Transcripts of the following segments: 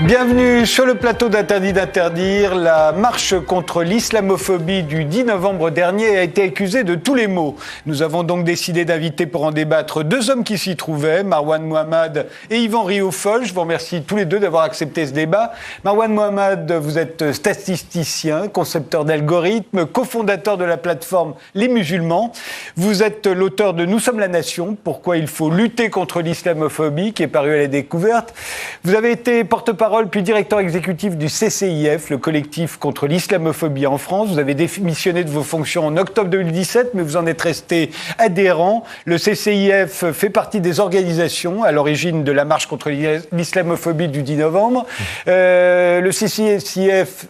Bienvenue sur le plateau d'Interdit d'interdire. La marche contre l'islamophobie du 10 novembre dernier a été accusée de tous les maux. Nous avons donc décidé d'inviter pour en débattre deux hommes qui s'y trouvaient, Marwan Mohammad et Yvan Riofol. Je vous remercie tous les deux d'avoir accepté ce débat. Marwan Mohammad, vous êtes statisticien, concepteur d'algorithmes, cofondateur de la plateforme Les Musulmans. Vous êtes l'auteur de Nous sommes la nation, pourquoi il faut lutter contre l'islamophobie, qui est paru à la Découverte. Vous avez été porte-parole puis directeur exécutif du CCIF, le collectif contre l'islamophobie en France. Vous avez démissionné de vos fonctions en octobre 2017, mais vous en êtes resté adhérent. Le CCIF fait partie des organisations à l'origine de la marche contre l'islamophobie du 10 novembre. Le CCIF,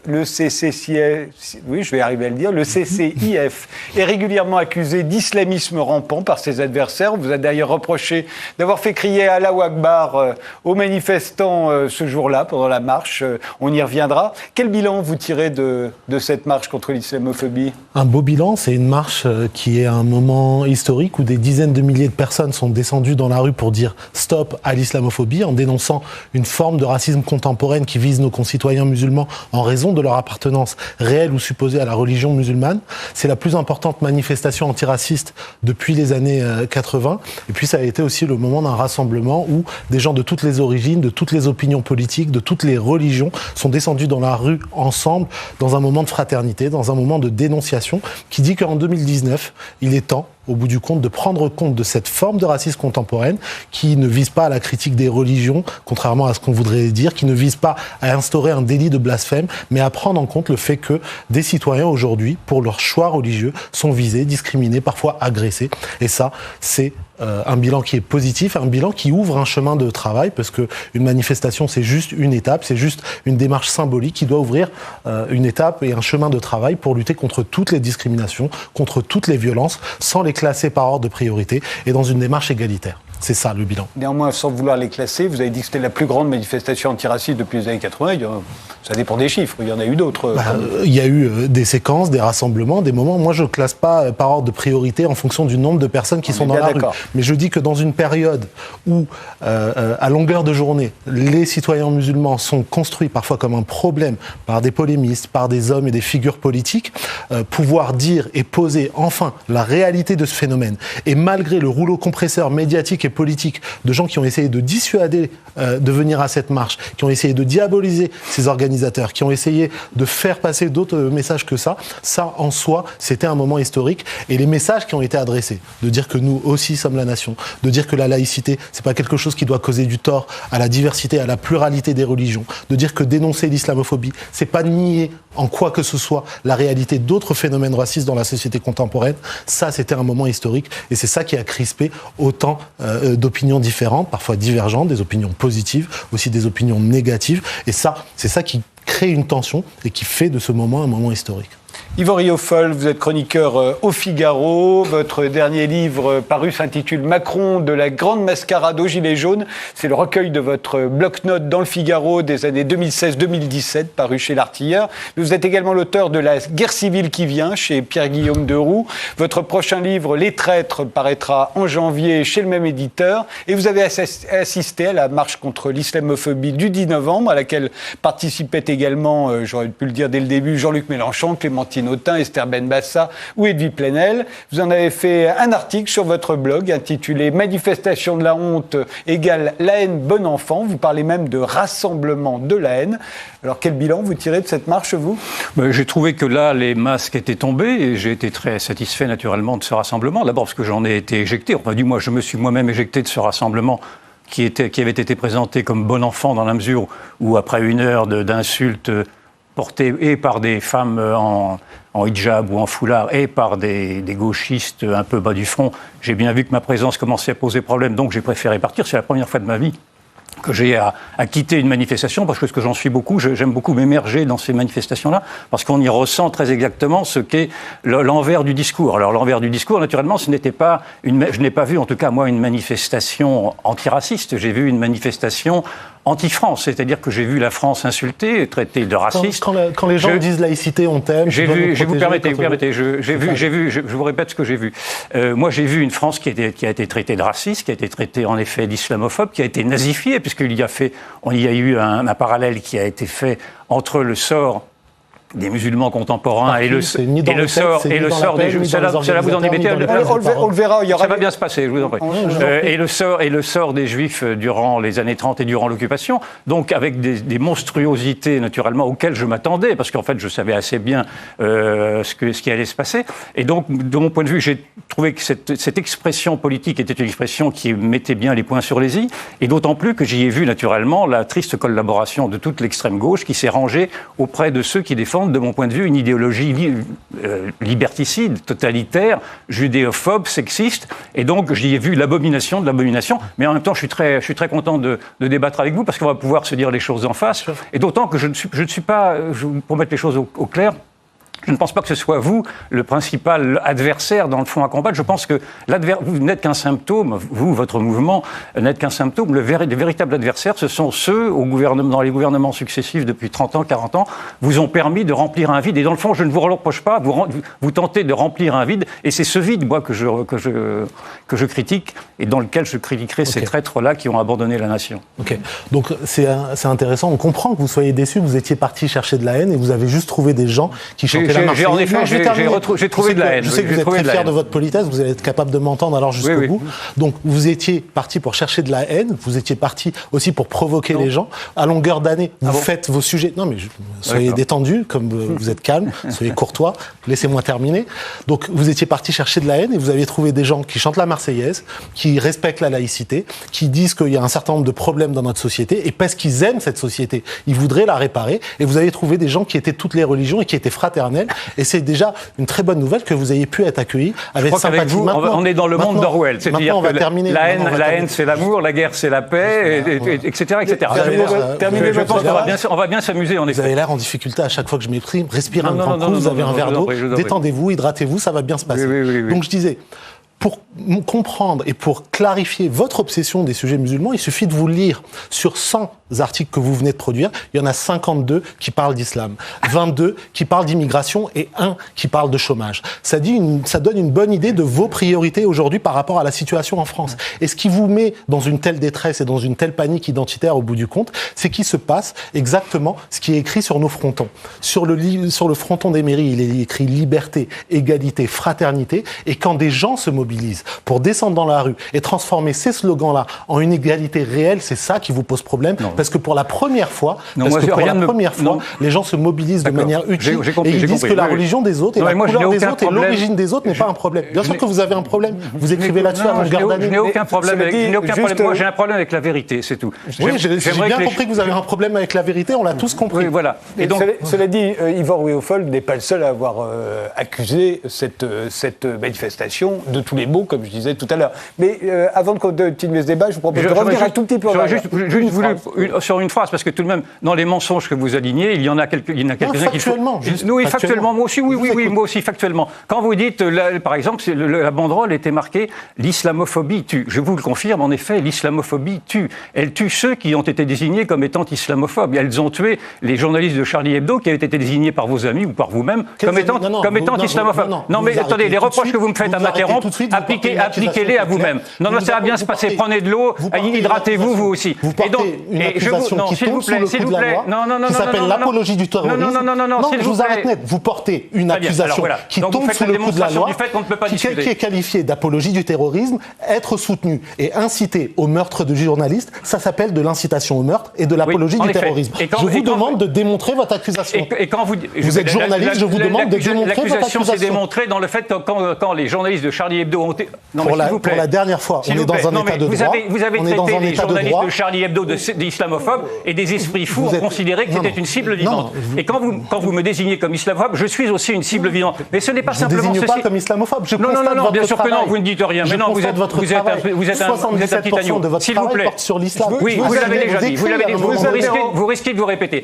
oui, je vais arriver à le dire, le CCIF est régulièrement accusé d'islamisme rampant par ses adversaires. On vous a d'ailleurs reproché d'avoir fait crier Allahu Akbar aux manifestants ce jour-là, pendant la marche. On y reviendra. Quel bilan vous tirez de cette marche contre l'islamophobie ? Un beau bilan, c'est une marche qui est un moment historique où des dizaines de milliers de personnes sont descendues dans la rue pour dire stop à l'islamophobie, en dénonçant une forme de racisme contemporaine qui vise nos concitoyens musulmans en raison de leur appartenance réelle ou supposée à la religion musulmane. C'est la plus importante manifestation antiraciste depuis les années 80. Et puis ça a été aussi le moment d'un rassemblement où des gens de toutes les origines, de toutes les opinions politiques, de toutes les religions sont descendus dans la rue ensemble dans un moment de fraternité, dans un moment de dénonciation qui dit qu'en 2019, il est temps, au bout du compte, de prendre compte de cette forme de racisme contemporaine qui ne vise pas à la critique des religions, contrairement à ce qu'on voudrait dire, qui ne vise pas à instaurer un délit de blasphème, mais à prendre en compte le fait que des citoyens aujourd'hui, pour leur choix religieux, sont visés, discriminés, parfois agressés. Et ça, c'est un bilan qui est positif, un bilan qui ouvre un chemin de travail, parce que une manifestation, c'est juste une étape, c'est juste une démarche symbolique qui doit ouvrir une étape et un chemin de travail pour lutter contre toutes les discriminations, contre toutes les violences, sans les classer par ordre de priorité et dans une démarche égalitaire. C'est ça le bilan. Néanmoins, sans vouloir les classer, vous avez dit que c'était la plus grande manifestation antiraciste depuis les années 80. Ça dépend des chiffres, il y en a eu d'autres. Il y a eu des séquences, des rassemblements, des moments. Moi, je ne classe pas par ordre de priorité en fonction du nombre de personnes qui sont dans la rue. Mais je dis que dans une période où, à longueur de journée, les citoyens musulmans sont construits parfois comme un problème par des polémistes, par des hommes et des figures politiques, pouvoir dire et poser enfin la réalité de ce phénomène, et malgré le rouleau compresseur médiatique et politique de gens qui ont essayé de dissuader de venir à cette marche, qui ont essayé de diaboliser ces organisateurs, qui ont essayé de faire passer d'autres messages que ça en soi, c'était un moment historique. Et les messages qui ont été adressés, de dire que nous aussi sommes la nation, de dire que la laïcité, c'est pas quelque chose qui doit causer du tort à la diversité, à la pluralité des religions, de dire que dénoncer l'islamophobie, c'est pas nier en quoi que ce soit la réalité d'autres phénomènes racistes dans la société contemporaine, ça c'était un moment historique, et c'est ça qui a crispé autant d'opinions différentes, parfois divergentes, des opinions positives, aussi des opinions négatives, et ça, c'est ça qui crée une tension et qui fait de ce moment un moment historique. Yvan Riofol, vous êtes chroniqueur au Figaro. Votre dernier livre paru s'intitule « Macron de la grande mascarade aux gilets jaunes ». C'est le recueil de votre bloc-notes dans le Figaro des années 2016-2017, paru chez l'Artilleur. Vous êtes également l'auteur de La guerre civile qui vient, chez Pierre-Guillaume Deroux. Votre prochain livre, Les traîtres, paraîtra en janvier chez le même éditeur. Et vous avez assisté à la marche contre l'islamophobie du 10 novembre, à laquelle participaient également, j'aurais pu le dire dès le début, Jean-Luc Mélenchon, Clémentine Autain, Esther Benbassa ou Edwy Plenel. Vous en avez fait un article sur votre blog intitulé « Manifestation de la honte égale la haine bon enfant ». Vous parlez même de rassemblement de la haine. Alors quel bilan vous tirez de cette marche, vous ? J'ai trouvé que là, les masques étaient tombés et j'ai été très satisfait naturellement de ce rassemblement. D'abord parce que j'en ai été éjecté. Enfin, du moins, je me suis moi-même éjecté de ce rassemblement qui avait été présenté comme bon enfant dans la mesure où après une heure d'insultes portées et par des femmes en hijab ou en foulard et par des gauchistes un peu bas du front, j'ai bien vu que ma présence commençait à poser problème, donc j'ai préféré partir. C'est la première fois de ma vie que j'ai à quitter une manifestation, parce que j'en suis beaucoup, j'aime beaucoup m'émerger dans ces manifestations-là, parce qu'on y ressent très exactement ce qu'est l'envers du discours. Alors l'envers du discours, naturellement, je n'ai pas vu, en tout cas moi, une manifestation antiraciste, j'ai vu une manifestation anti-France, c'est-à-dire que j'ai vu la France insultée, traitée de raciste. Quand les gens disent laïcité, on t'aime. Vous permettez, je vous répète ce que j'ai vu. Moi, j'ai vu une France qui a été traitée de raciste, qui a été traitée en effet d'islamophobe, qui a été nazifiée, puisqu'il y a eu un parallèle qui a été fait entre le sort des musulmans contemporains et le sort des juifs. Cela vous en mettez. On le verra. Ça va bien se passer, je vous en prie. Et le sort des juifs durant les années 30 et durant l'occupation, donc avec des monstruosités naturellement auxquelles je m'attendais, parce qu'en fait je savais assez bien ce qui allait se passer. Et donc, de mon point de vue, j'ai trouvé que cette expression politique était une expression qui mettait bien les points sur les i, et d'autant plus que j'y ai vu naturellement la triste collaboration de toute l'extrême gauche qui s'est rangée auprès de ceux qui défendent, de mon point de vue, une idéologie liberticide, totalitaire, judéophobe, sexiste. Et donc, j'y ai vu l'abomination de l'abomination. Mais en même temps, je suis très content de débattre avec vous parce qu'on va pouvoir se dire les choses en face. Et d'autant que je ne suis pas, pour mettre les choses au clair, je ne pense pas que ce soit vous le principal adversaire dans le fond à combattre. Je pense que vous n'êtes qu'un symptôme, vous, votre mouvement, n'êtes qu'un symptôme. Les véritables adversaires, ce sont ceux dans les gouvernements successifs depuis 30 ans, 40 ans, vous ont permis de remplir un vide. Et dans le fond, je ne vous reproche pas, vous tentez de remplir un vide. Et c'est ce vide, moi, que je critique et dans lequel je critiquerai ces traîtres-là qui ont abandonné la nation. Ok. Donc c'est intéressant. On comprend que vous soyez déçus. Vous étiez parti chercher de la haine et vous avez juste trouvé des gens qui chantaient la Marseillaise. En effet, j'ai trouvé de la haine. Je sais que vous êtes très fier de votre politesse, vous allez être capable de m'entendre alors jusqu'au bout. Donc, vous étiez parti pour chercher de la haine, vous étiez parti aussi pour provoquer les gens. À longueur d'année, vous faites vos sujets. Non, mais soyez détendu, comme vous êtes calme, soyez courtois, laissez-moi terminer. Donc, vous étiez parti chercher de la haine et vous aviez trouvé des gens qui chantent la Marseillaise, qui respectent la laïcité, qui disent qu'il y a un certain nombre de problèmes dans notre société et parce qu'ils aiment cette société, ils voudraient la réparer. Et vous avez trouvé des gens qui étaient toutes les religions et qui étaient fraternels. Et c'est déjà une très bonne nouvelle que vous ayez pu être accueilli avec sympathie. Vous, on est dans le monde d'Orwell. C'est-à-dire que la haine, c'est l'amour, la guerre, c'est la paix, etc. Je pense qu'on va bien s'amuser, en effet. Vous avez l'air en difficulté à chaque fois que je m'exprime. Respirez un grand coup, vous avez un verre d'eau, détendez-vous, hydratez-vous, ça va bien se passer. Donc je disais, pour comprendre et pour clarifier votre obsession des sujets musulmans, il suffit de vous lire sur 100 articles que vous venez de produire. Il y en a 52 qui parlent d'islam, 22 qui parlent d'immigration et 1 qui parle de chômage. Ça donne une bonne idée de vos priorités aujourd'hui par rapport à la situation en France. Et ce qui vous met dans une telle détresse et dans une telle panique identitaire au bout du compte, c'est qu'il se passe exactement ce qui est écrit sur nos frontons. Sur le fronton des mairies, il est écrit liberté, égalité, fraternité. Et quand des gens se mobilisent pour descendre dans la rue et transformer ces slogans-là en une égalité réelle, c'est ça qui vous pose problème. Parce que pour la première fois, les gens se mobilisent de manière utile et ils disent que la religion des autres et la couleur des autres et l'origine des autres n'est pas un problème. Bien sûr que vous avez un problème. Vous écrivez là-dessus à longueur d'année. Je n'ai aucun problème. Moi, j'ai un problème avec la vérité, c'est tout. Oui, j'ai bien compris que vous avez un problème avec la vérité. On l'a tous compris. Oui, voilà. Et donc, cela dit, Ivor Wéofold n'est pas le seul à avoir accusé cette manifestation de tous les maux, comme je disais tout à l'heure. Mais avant de continuer ce débat, je vous propose de revenir un tout petit peu en arrière. Juste voulu sur une phrase, parce que tout de même, dans les mensonges que vous alignez, il y en a quelques-uns qui font. Oui, factuellement, moi aussi, oui, moi aussi, factuellement. Quand vous dites, par exemple, la banderole était marquée « L'islamophobie tue ». Je vous le confirme, en effet, l'islamophobie tue. Elle tue ceux qui ont été désignés comme étant islamophobes. Elles ont tué les journalistes de Charlie Hebdo qui avaient été désignés par vos amis ou par vous-même comme étant islamophobes. Non, mais attendez, les reproches que vous me faites à m'interrompre, appliquez-les à vous-même. Non, ça va bien se passer. Prenez de l'eau, hydratez-vous, vous aussi. Vous portez une accusation qui tombe sous le coup de la loi, qui s'appelle l'apologie du terrorisme. Non, je vous arrête net. Vous portez une accusation qui tombe sous le coup de la loi, qui est qualifiée d'apologie du terrorisme, être soutenue et inciter au meurtre de journalistes, ça s'appelle de l'incitation au meurtre et de l'apologie du terrorisme. Je vous demande de démontrer votre accusation. Et quand vous êtes journaliste, je vous demande de démontrer votre accusation. L'accusation s'est démontrée dans le fait que quand les journalistes de Charlie Hebdo ont été... Pour la dernière fois, on est dans un état de droit. Vous avez traité les journalistes de Charlie Hebdo d'islamophobes et des esprits fous ont considéré que c'était une cible vivante. Et quand vous me désignez comme islamophobe, je suis aussi une cible vivante. Mais ce n'est pas simplement ceci. Je ne désigne pas comme islamophobe. Non, bien sûr que non, vous ne dites rien. Mais non, vous êtes un petit agneau. S'il vous plaît. Oui, vous l'avez déjà dit. Vous risquez de vous répéter.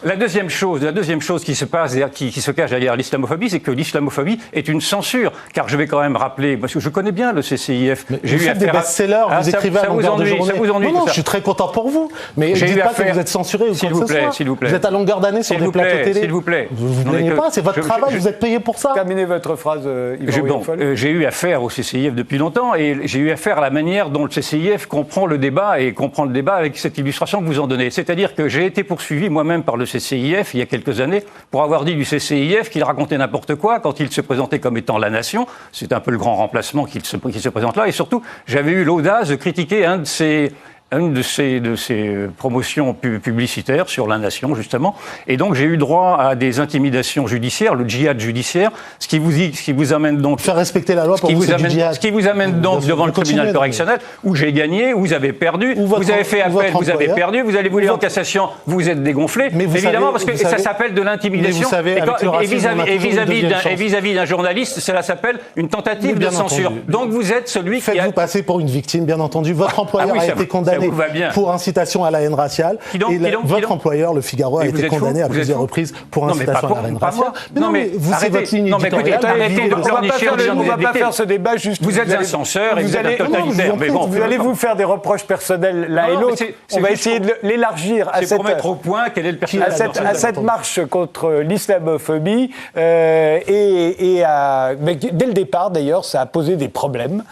La deuxième chose qui se passe, qui se cache derrière l'islamophobie, c'est que l'islamophobie est une censure. Car je vais quand même rappeler rappeler, parce que je connais bien le CCIF. J'ai eu des best-sellers, vous écrivez à longueur de journée. Ça vous ennuie, non, je suis très content pour vous. Mais dites pas que vous êtes censuré ou quoi que ce soit. S'il vous plaît. Vous êtes à longueur d'année sur des plateaux télé. S'il vous plaît. Vous ne plaignez pas, c'est votre travail, vous êtes payé pour ça. Terminez votre phrase, Yvan. J'ai eu affaire au CCIF depuis longtemps et j'ai eu affaire à la manière dont le CCIF comprend le débat et comprend le débat avec cette illustration que vous en donnez. C'est-à-dire que j'ai été poursuivi moi-même par le CCIF il y a quelques années pour avoir dit du CCIF qu'il racontait n'importe quoi quand il se présentait comme étant la nation. C'est un peu le grand remplacement qui se présente là. Et surtout, j'avais eu l'audace de critiquer une de ces promotions publicitaires sur la nation, justement. Et donc, j'ai eu droit à des intimidations judiciaires, le djihad judiciaire, ce qui vous amène donc... Faire respecter la loi pour vous, c'est du djihad. Ce qui vous amène donc devant le tribunal correctionnel, où j'ai gagné, où vous avez perdu, vous avez fait appel, vous avez perdu, vous allez voler en cassation, vous êtes dégonflé. Mais évidemment, parce que ça s'appelle de l'intimidation. Et vis-à-vis d'un journaliste, cela s'appelle une tentative de censure. Donc, vous êtes celui qui a... Faites-vous passer pour une victime, bien entendu. Votre employeur a été condamné pour incitation à la haine raciale. Votre employeur, Le Figaro, a été condamné à plusieurs reprises pour incitation à la haine raciale. Non, mais vous, c'est votre ligne éditoriale. On ne va pas faire ce débat juste. Vous êtes un censeur et vous êtes un totalitaire. Vous allez vous faire des reproches personnels l'un et l'autre. On va essayer de l'élargir à cette... pour mettre au point quel est le personnage. À cette marche contre l'islamophobie. Mais dès le départ, d'ailleurs, ça a posé des problèmes,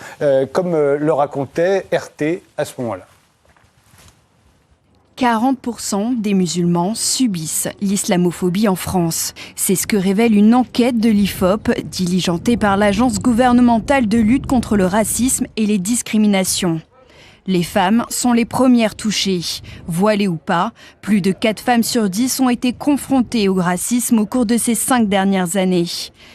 comme le racontait RT à ce moment-là. 40% des musulmans subissent l'islamophobie en France. C'est ce que révèle une enquête de l'IFOP, diligentée par l'Agence gouvernementale de lutte contre le racisme et les discriminations. Les femmes sont les premières touchées. Voilées ou pas, plus de 4 femmes sur 10 ont été confrontées au racisme au cours de ces 5 dernières années.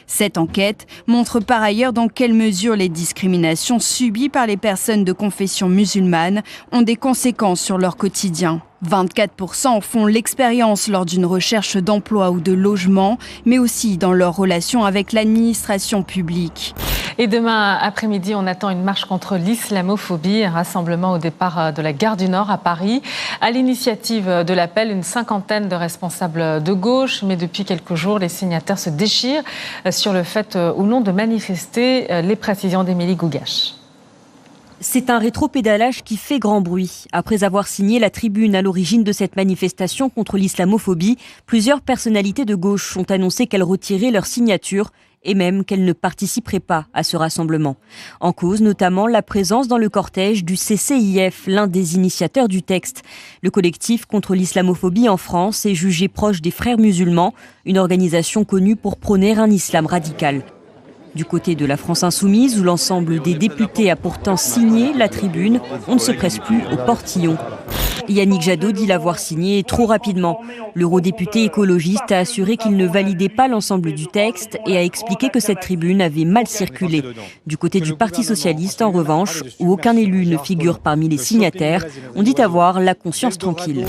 Cette enquête montre par ailleurs dans quelle mesure les discriminations subies par les personnes de confession musulmane ont des conséquences sur leur quotidien. 24% en font l'expérience lors d'une recherche d'emploi ou de logement, mais aussi dans leurs relations avec l'administration publique. Et demain après-midi, on attend une marche contre l'islamophobie, un rassemblement au départ de la gare du Nord à Paris. À l'initiative de l'appel, une 50aine de responsables de gauche, mais depuis quelques jours, les signataires se déchirent sur le fait ou non de manifester. Les précisions d'Émilie Gougache. C'est un rétropédalage qui fait grand bruit. Après avoir signé la tribune à l'origine de cette manifestation contre l'islamophobie, plusieurs personnalités de gauche ont annoncé qu'elles retiraient leur signature et même qu'elles ne participeraient pas à ce rassemblement. En cause notamment la présence dans le cortège du CCIF, l'un des initiateurs du texte. Le collectif contre l'islamophobie en France est jugé proche des Frères musulmans, une organisation connue pour prôner un islam radical. Du côté de la France insoumise, où l'ensemble des députés a pourtant signé la tribune, on ne se presse plus au portillon. Yannick Jadot dit l'avoir signé trop rapidement. L'eurodéputé écologiste a assuré qu'il ne validait pas l'ensemble du texte et a expliqué que cette tribune avait mal circulé. Du côté du Parti socialiste, en revanche, où aucun élu ne figure parmi les signataires, on dit avoir la conscience tranquille.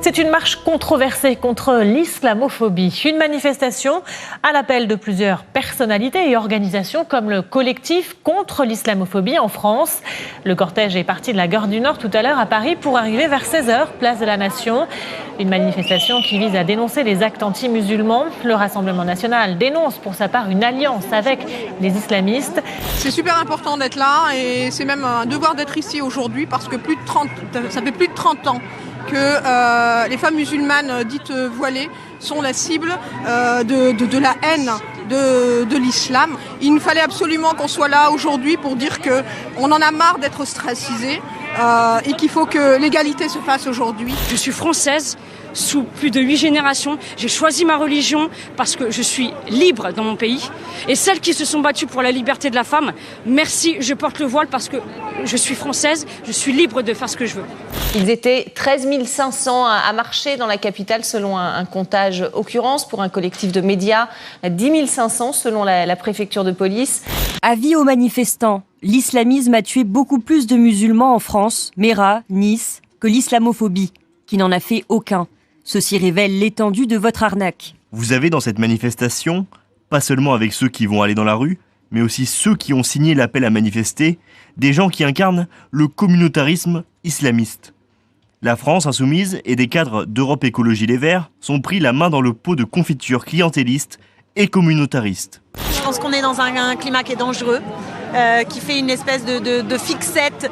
C'est une marche controversée contre l'islamophobie. Une manifestation à l'appel de plusieurs personnalités et organisations comme le collectif contre l'islamophobie en France. Le cortège est parti de la gare du Nord tout à l'heure à Paris pour arriver vers 16h, place de la Nation. Une manifestation qui vise à dénoncer les actes anti-musulmans. Le Rassemblement national dénonce pour sa part une alliance avec les islamistes. C'est super important d'être là et c'est même un devoir d'être ici aujourd'hui parce que ça fait plus de 30 ans que les femmes musulmanes dites voilées sont la cible de la haine de l'islam. Il nous fallait absolument qu'on soit là aujourd'hui pour dire qu'on en a marre d'être ostracisés et qu'il faut que l'égalité se fasse aujourd'hui. Je suis française. Sous plus de 8 générations, j'ai choisi ma religion parce que je suis libre dans mon pays. Et celles qui se sont battues pour la liberté de la femme, merci, je porte le voile parce que je suis française, je suis libre de faire ce que je veux. Ils étaient 13 500 à marcher dans la capitale selon un comptage occurrence pour un collectif de médias, 10 500 selon la préfecture de police. Avis aux manifestants, l'islamisme a tué beaucoup plus de musulmans en France, Mera, Nice, que l'islamophobie, qui n'en a fait aucun. Ceci révèle l'étendue de votre arnaque. Vous avez dans cette manifestation, pas seulement avec ceux qui vont aller dans la rue, mais aussi ceux qui ont signé l'appel à manifester, des gens qui incarnent le communautarisme islamiste. La France insoumise et des cadres d'Europe Écologie Les Verts sont pris la main dans le pot de confiture clientéliste et communautariste. Je pense qu'on est dans un climat qui est dangereux. qui fait une espèce de fixette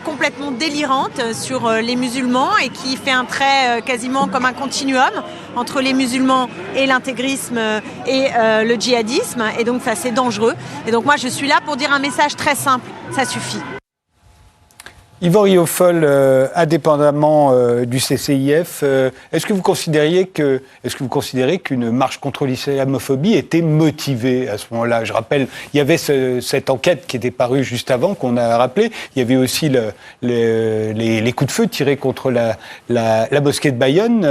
complètement délirante sur les musulmans et qui fait un trait quasiment comme un continuum entre les musulmans et l'intégrisme et le djihadisme. Et donc ça, c'est dangereux. Et donc moi, je suis là pour dire un message très simple. Ça suffit. Yvan Rioufol, indépendamment du CCIF, est-ce que vous considérez qu'une marche contre l'islamophobie était motivée à ce moment-là? Je rappelle, il y avait cette enquête qui était parue juste avant, qu'on a rappelé. Il y avait aussi les coups de feu tirés contre la mosquée de Bayonne.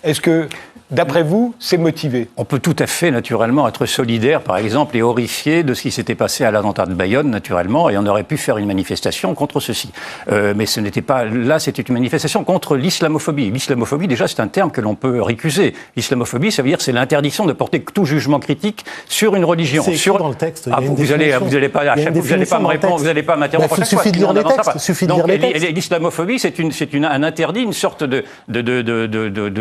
Est-ce que, d'après vous, c'est motivé? On peut tout à fait, naturellement, être solidaire, par exemple, et horrifié de ce qui s'était passé à l'attentat de Bayonne, naturellement, et on aurait pu faire une manifestation contre ceci. Mais ce n'était pas... Là, c'était une manifestation contre l'islamophobie. L'islamophobie, déjà, c'est un terme que l'on peut récuser. L'islamophobie, ça veut dire que c'est l'interdiction de porter tout jugement critique sur une religion. C'est écrit dans le texte. Vous n'allez pas me répondre, vous n'allez pas m'interrompre chaque fois. Il suffit de lire les textes. Donc, l'islamophobie, c'est un interdit, une sorte de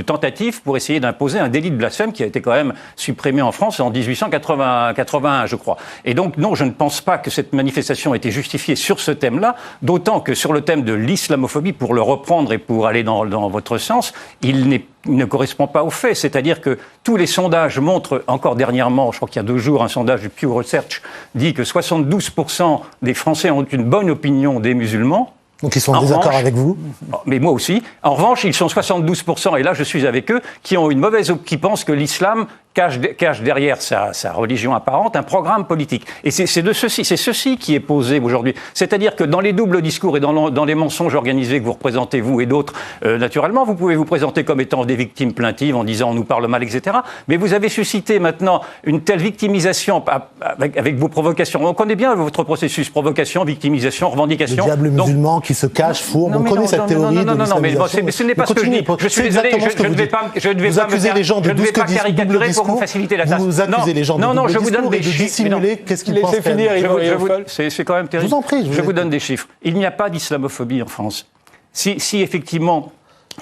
tentative pour essayer d'imposer un délit de blasphème qui a été quand même supprimé en France en 1881, je crois. Et donc, non, je ne pense pas que cette manifestation ait été justifiée sur ce thème-là, d'autant que sur le thème de l'islamophobie, pour le reprendre et pour aller dans votre sens, il ne correspond pas aux faits. C'est-à-dire que tous les sondages montrent, encore dernièrement, je crois qu'il y a 2 jours, un sondage du Pew Research dit que 72% des Français ont une bonne opinion des musulmans. Donc ils sont en désaccord avec vous? Mais moi aussi. En revanche, ils sont 72%, et là je suis avec eux, qui ont une mauvaise qui pensent que l'islam cache derrière sa religion apparente un programme politique. Et c'est ceci qui est posé aujourd'hui. C'est-à-dire que dans les doubles discours et dans les mensonges organisés que vous représentez, vous et d'autres, naturellement, vous pouvez vous présenter comme étant des victimes plaintives en disant on nous parle mal, etc. Mais vous avez suscité maintenant une telle victimisation avec vos provocations. On connaît bien votre processus, provocation, victimisation, revendication. Le diable musulman qui se cache, fourbe. On connaît cette théorie de l'islamisation. Mais ce n'est pas ce que je dis. Je suis désolé, je ne vais pas caricaturer pour vous faciliter la tâche. Vous accusez les gens de double discours et de dissimuler qu'est-ce qu'ils pensent. C'est quand même terrible. Je vous en prie. Je vous donne des chiffres. Il n'y a pas d'islamophobie en France. Si effectivement...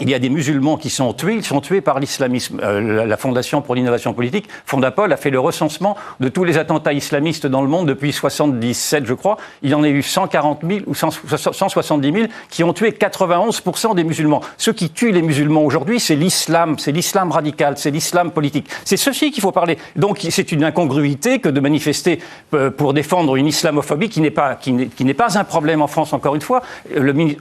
Il y a des musulmans qui sont tués, ils sont tués par l'islamisme. La Fondation pour l'innovation politique, Fondapol, a fait le recensement de tous les attentats islamistes dans le monde depuis 1977, je crois. Il y en a eu 140 000 ou 170 000 qui ont tué 91% des musulmans. Ceux qui tuent les musulmans aujourd'hui, c'est l'islam radical, c'est l'islam politique. C'est ceci qu'il faut parler. Donc c'est une incongruité que de manifester pour défendre une islamophobie qui n'est pas un problème en France, encore une fois.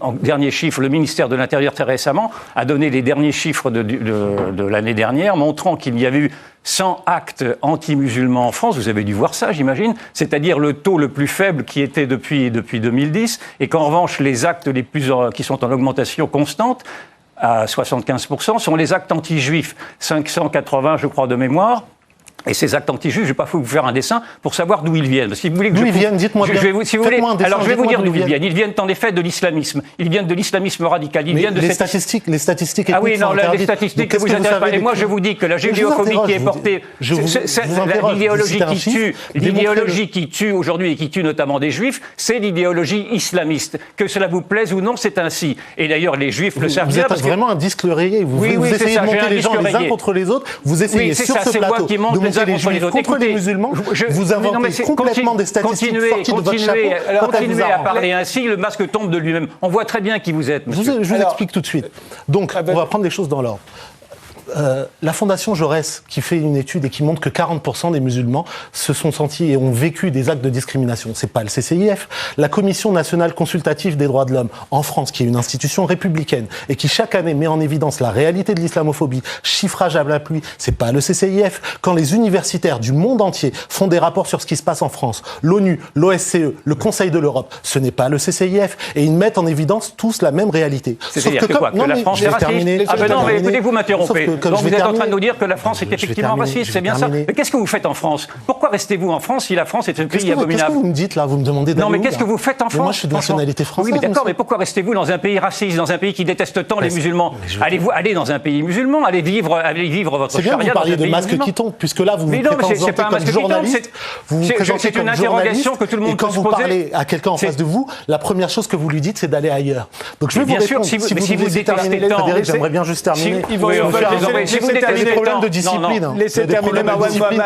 En dernier chiffre, le ministère de l'Intérieur très récemment a donné les derniers chiffres de l'année dernière, montrant qu'il y avait eu 100 actes anti-musulmans en France. Vous avez dû voir ça, j'imagine. C'est-à-dire le taux le plus faible qui était depuis 2010, et qu'en revanche, les actes qui sont en augmentation constante, à 75%, sont les actes anti-juifs. 580, je crois, de mémoire. Et ces actes anti-juifs, je ne vais pas vous faire un dessin pour savoir d'où ils viennent. Si vous voulez que d'où ils viennent, dites-moi bien. Si vous voulez, alors je vais vous dire d'où ils viennent. Ils viennent en effet de l'islamisme. Ils viennent de l'islamisme radical. Ils viennent de les statistiques. Ah oui, non, les statistiques que vous intéressent pas. Et moi, je vous dis que la judéophobie qui est portée, l'idéologie qui tue aujourd'hui et qui tue notamment des juifs, c'est l'idéologie islamiste. Que cela vous plaise ou non, c'est ainsi. Et d'ailleurs, les juifs le savent bien. Vous êtes vraiment un disque rayé. Vous essayez de monter les gens les uns contre les autres. Vous essayez sur ce plateau les juifs contre les musulmans, vous inventez complètement des statistiques sorties de votre chapeau. Continuez à parler ainsi, le masque tombe de lui-même. On voit très bien qui vous êtes, monsieur. Je vous explique tout de suite. Donc, on va prendre les choses dans l'ordre. La Fondation Jaurès, qui fait une étude et qui montre que 40% des musulmans se sont sentis et ont vécu des actes de discrimination. C'est pas le CCIF. La Commission nationale consultative des droits de l'homme en France, qui est une institution républicaine et qui chaque année met en évidence la réalité de l'islamophobie, chiffrage à la pluie, c'est pas le CCIF. Quand les universitaires du monde entier font des rapports sur ce qui se passe en France, l'ONU, l'OSCE, le Conseil de l'Europe, ce n'est pas le CCIF. Et ils mettent en évidence tous la même réalité. C'est-à-dire que la France est raciste. Ah ben non, mais écoutez, vous m'interrompez. Donc vous êtes en train de nous dire que la France est effectivement raciste, c'est bien ça. Mais qu'est-ce que vous faites en France? Pourquoi restez-vous en France si la France est un pays abominable? Qu'est-ce que vous me dites là? Vous me demandez d'aller où? Non, mais qu'est-ce que vous faites en France? Moi, je suis de nationalité française. Oui, mais d'accord, mais pourquoi restez-vous dans un pays raciste, dans un pays qui déteste tant les musulmans? Allez dans un pays musulman, allez vivre votre charia. C'est bien que vous parliez de masques qui tombent, puisque là, vous vous présentez comme journaliste. C'est une interrogation que tout le monde peut se poser. Et quand vous parlez à quelqu'un en face de vous, la première chose que vous lui dites, c'est d'aller ailleurs. Donc je vais vous répondre. Si vous détestez tant, j'aimerais bien juste terminer. Il faut faire un des problèmes de discipline. Laissez terminer Marwan Mohamed.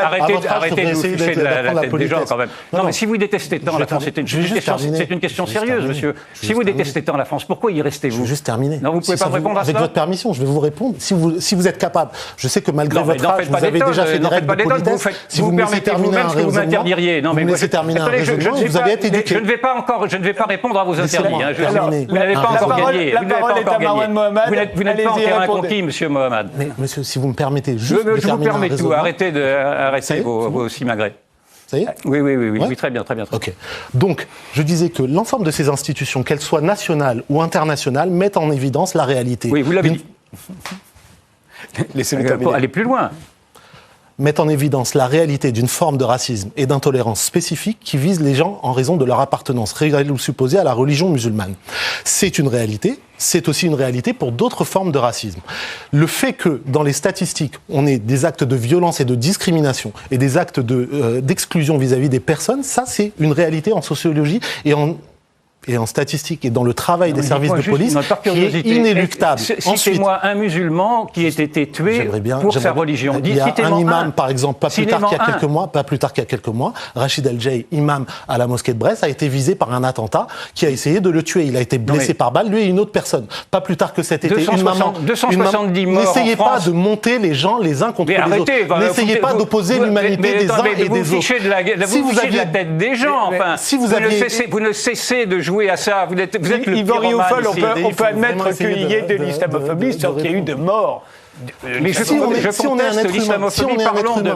Arrêtez de vous ficher de la tête des gens quand même. Non, mais si vous détestez tant la France, c'est une question sérieuse, monsieur. Si vous détestez tant la France, pourquoi y restez-vous? Je vais juste terminer. Non, vous ne pouvez pas me répondre à ça. Avec votre permission, je vais vous répondre. Si vous êtes capable, je sais que malgré votre âge, vous avez déjà fait des règles de politesse. Si vous me laissez terminer un raisonnement, vous me laissez terminer un raisonnement, vous allez être éduqué. Je ne vais pas répondre à vos interdits. Vous n'avez pas encore gagné. La parole est à Marwan Mohamed. Vous n'êtes pas en terrain conquis, monsieur Mohamed. Mais monsieur, si vous me permettez juste de terminer un raisonnement. Je vous permets tout. Arrêtez vos simagrées. Ça y est ? Oui, très bien. Ok. Donc, je disais que l'ensemble de ces institutions, qu'elles soient nationales ou internationales, mettent en évidence la réalité. Oui, vous l'avez dit. Laissez-le terminer. Aller plus loin. Mettent en évidence la réalité d'une forme de racisme et d'intolérance spécifique qui vise les gens en raison de leur appartenance réelle ou supposée à la religion musulmane. C'est une réalité, c'est aussi une réalité pour d'autres formes de racisme. Le fait que, dans les statistiques, on ait des actes de violence et de discrimination et des actes d'exclusion vis-à-vis des personnes, ça c'est une réalité en sociologie et en statistique et dans le travail des services de police qui est inéluctable. Citez-moi un musulman qui ait été tué pour sa religion. Il y a un imam, par exemple, pas plus tard qu'il y a quelques mois, Rachid El-Jay, imam à la mosquée de Brest, a été visé par un attentat qui a essayé de le tuer. Il a été blessé par balle, lui et une autre personne. Pas plus tard que cet été, 270 morts. N'essayez pas de monter les gens les uns contre les autres. N'essayez pas d'opposer l'humanité des uns et des autres. Si vous fichez de la tête des gens, vous ne cessez de jouer à ça, vous êtes le Yvan Rioufol, on peut admettre qu'il y ait de l'islamophobie sans qu'il y ait eu de mort. Mais je conteste l'islamophobie,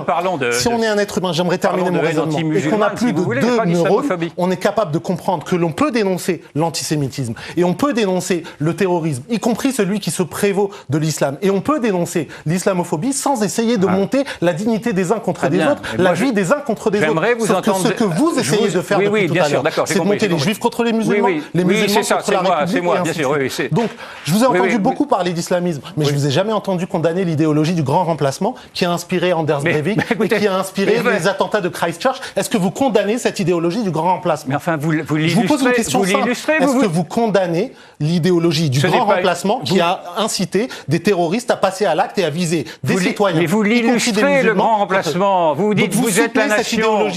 parlons de... Si on est un être humain, j'aimerais terminer mon raisonnement, et qu'on a plus de 2 neurones, on est capable de comprendre que l'on peut dénoncer l'antisémitisme, et on peut dénoncer le terrorisme, y compris celui qui se prévaut de l'islam, et on peut dénoncer l'islamophobie sans essayer de monter la dignité des uns contre des autres, la vie des uns contre des autres. Sauf que ce que vous essayez de faire depuis tout à l'heure, c'est de monter les juifs contre les musulmans, les musulmans contre la République, et ainsi de suite. Donc, je vous ai entendu beaucoup parler d'islamisme, mais je vous ai jamais entendu condamner l'idéologie du grand remplacement qui a inspiré Anders Breivik et qui a inspiré les attentats de Christchurch. Est-ce que vous condamnez cette idéologie du grand remplacement? Mais enfin, vous l'illustrez. Je vous pose une question simple. Est-ce que vous condamnez l'idéologie du grand remplacement qui a incité des terroristes à passer à l'acte et à viser des citoyens? Mais vous l'illustrez, le grand remplacement. Vous dites, vous êtes la nation.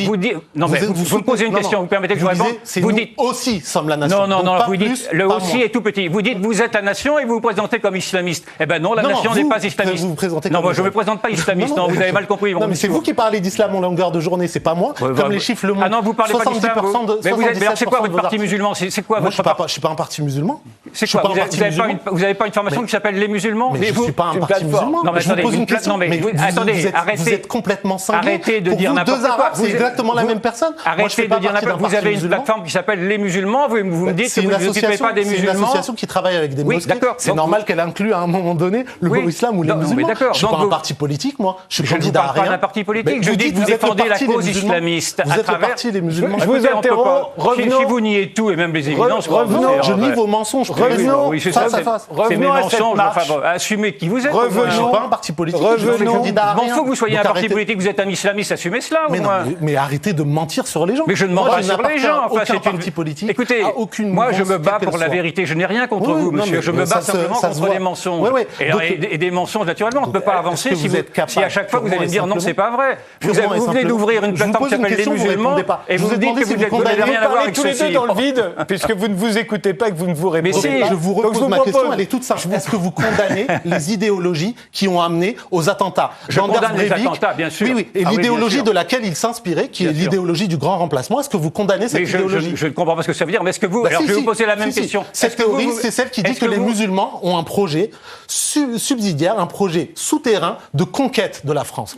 Non, mais vous me posez une question, vous permettez que je réponde? Vous dites aussi sommes la nation. Non, vous dites, le aussi est tout petit. Vous dites, vous êtes la nation et vous vous présentez comme islamiste. Eh ben non, la nation n'est pas islamiste. Non, moi je ne me présente pas islamiste, non, vous avez mal compris. Non, mais c'est vous qui parlez d'islam en longueur de journée, c'est pas moi. Comme les chiffres le montrent. Ah non, vous parlez pas d'islam. Mais c'est quoi votre parti musulman? C'est quoi votre parti? Je suis pas un parti musulman. C'est quoi? Vous n'avez pas une formation qui s'appelle les musulmans? Mais je ne suis pas un parti musulman. Non, mais je vous pose une question. Attendez, arrêtez. Vous êtes complètement cinglé. Arrêtez de dire n'importe quoi. C'est exactement la même personne. Arrêtez de dire n'importe quoi. Vous avez une plateforme qui s'appelle les musulmans. Vous me dites que vous ne vous occupez pas des musulmans. C'est une association qui travaille avec des mosquées. C'est normal qu'elle inclue à un moment donné le islam ou les musulmans. Je ne suis pas un parti politique, moi. Je suis candidat à rien. Je ne parle pas d'un parti politique. Je dis que vous défendez la cause islamiste. Vous êtes le parti des musulmans. Je vous interromps. Si vous niez tout et même les évidences, je nie vos mensonges. Revenons face à face. C'est mes mensonges. Assumez qui vous êtes. Je ne suis pas un parti politique. Je suis candidat à rien. Il faut que vous soyez un parti politique. Vous êtes un islamiste. Assumez cela. Mais arrêtez de mentir sur les gens. Mais je ne mens pas sur les gens. Aucun parti politique. Écoutez, moi je me bats pour la vérité. Je n'ai rien contre vous, monsieur. Je me bats simplement contre les mensonges. Et des mensonges, naturellement. On ne peut pas avancer si à chaque fois vous allez me dire non, c'est pas vrai. Vous venez d'ouvrir une plateforme qui s'appelle les musulmans et vous dites que vous n'avez rien à voir avec tous les deux dans le vide, puisque vous ne vous écoutez pas et que vous ne vous répondez pas. Je vous repose ma question, elle est toute simple. Est-ce que vous condamnez les idéologies qui ont amené aux attentats? Je condamne les attentats, bien sûr. Oui, et l'idéologie de laquelle il s'inspirait, qui est l'idéologie du grand remplacement, est-ce que vous condamnez cette idéologie? Je ne comprends pas ce que ça veut dire, mais est-ce que vous... Alors je vais vous poser la même question. Cette théorie, c'est celle qui dit que les musulmans ont un projet subsidiaire, un projet souterrain de conquête de la France.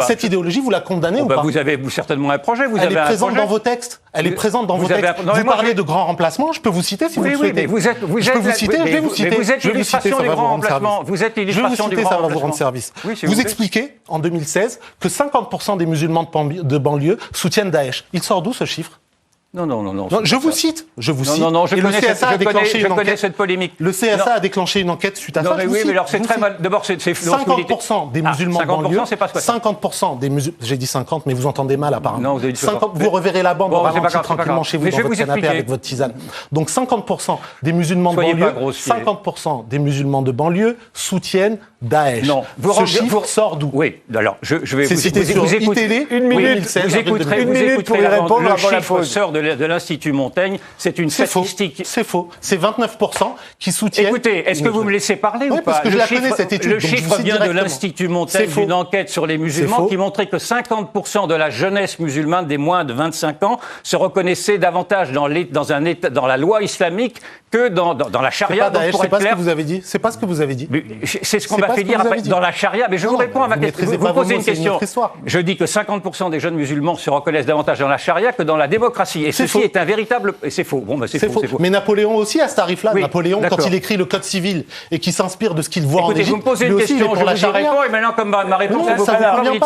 Cette idéologie, vous la condamnez ou pas? Vous avez certainement un projet. Elle est présente dans vos textes. Elle est présente dans vos textes. Vous parlez de grand remplacement. Je peux vous citer si vous le souhaitez. Je peux vous citer. Je vais vous citer. Vous êtes l'illustration du grand remplacement. Vous êtes l'illustration du grand remplacement. Ça va vous rendre service. Vous expliquez en 2016 que 50% des musulmans de banlieue soutiennent Daesh. Il sort d'où ce chiffre? Non, je vous cite. Non, je connais cette polémique. Le CSA a déclenché une enquête suite à ça. Oui, mais alors c'est très mal. D'abord, c'est 50% des musulmans de banlieue. 50% des musulmans. J'ai dit 50, mais vous entendez mal apparemment. Non, vous avez dit 50. Vous reverrez la bande tranquillement chez vous dans votre canapé avec votre tisane. Donc 50% des musulmans de banlieue, 50% des musulmans de banlieue soutiennent Daesh. Non, ce chiffre sort d'où? Oui, alors je vais vous citer sur ITélé. Une minute pour y répondre avant la pause. Sort de l'Institut Montaigne, c'est une statistique. C'est faux. C'est 29% qui soutiennent. Écoutez, est-ce que vous me laissez parler ou pas? Parce que je la connais cette étude. Le chiffre vient de l'Institut Montaigne, d'une enquête sur les musulmans qui montrait que 50% de la jeunesse musulmane des moins de 25 ans se reconnaissait davantage dans la loi islamique que dans la charia. C'est pas ce que vous avez dit. C'est pas ce que vous avez dit. C'est ce qu'on m'a fait dire dans la charia. Mais je vous réponds à ma question. Vous posez une question. Je dis que 50% des jeunes musulmans se reconnaissent davantage dans la charia que dans la démocratie. Et ceci est un véritable... Et c'est faux. Bon, c'est faux. Mais Napoléon aussi a ce tarif-là. Napoléon, quand il écrit le Code civil et qui s'inspire de ce qu'il voit en Égypte, vous me posez une question, je vous réponds, et maintenant, comme ma réponse,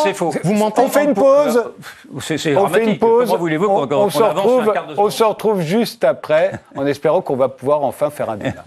c'est faux. Vous mentez. On fait une pause. C'est dramatique. Comment voulez-vous qu'on avance un quart de seconde? On se retrouve juste après, en espérant qu'on va pouvoir enfin faire un débat.